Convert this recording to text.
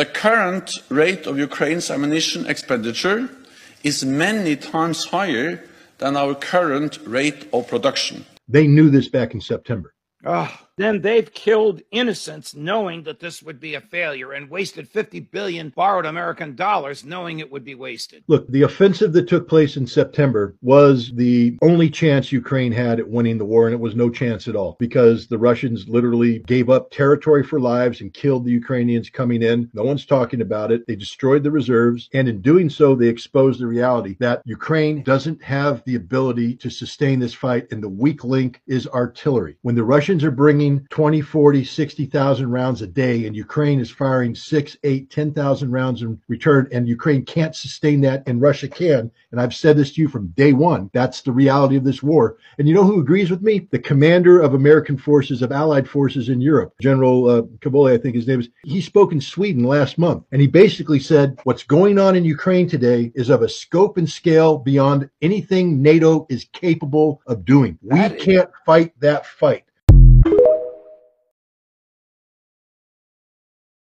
The current rate of Ukraine's ammunition expenditure is many times higher than our current rate of production. They knew this back in September. Then they've killed innocents knowing that this would be a failure and wasted 50 billion borrowed American dollars knowing it would be wasted. Look, the offensive that took place in September was the only chance Ukraine had at winning the war, and it was no chance at all because the Russians literally gave up territory for lives and killed the Ukrainians coming in. No one's talking about it. They destroyed the reserves, and in doing so, they exposed the reality that Ukraine doesn't have the ability to sustain this fight, and the weak link is artillery. When the Russians are bringing 20, 40, 60,000 rounds a day, and Ukraine is firing 6, 8, 10,000 rounds in return, and Ukraine can't sustain that, and Russia can. And I've said this to you from day one. That's the reality of this war. And you know who agrees with me? The commander of American forces, of Allied forces in Europe, General Cavoli, I think his name is. He spoke in Sweden last month, and he basically said what's going on in Ukraine today is of a scope and scale beyond anything NATO is capable of doing. We can't fight that fight.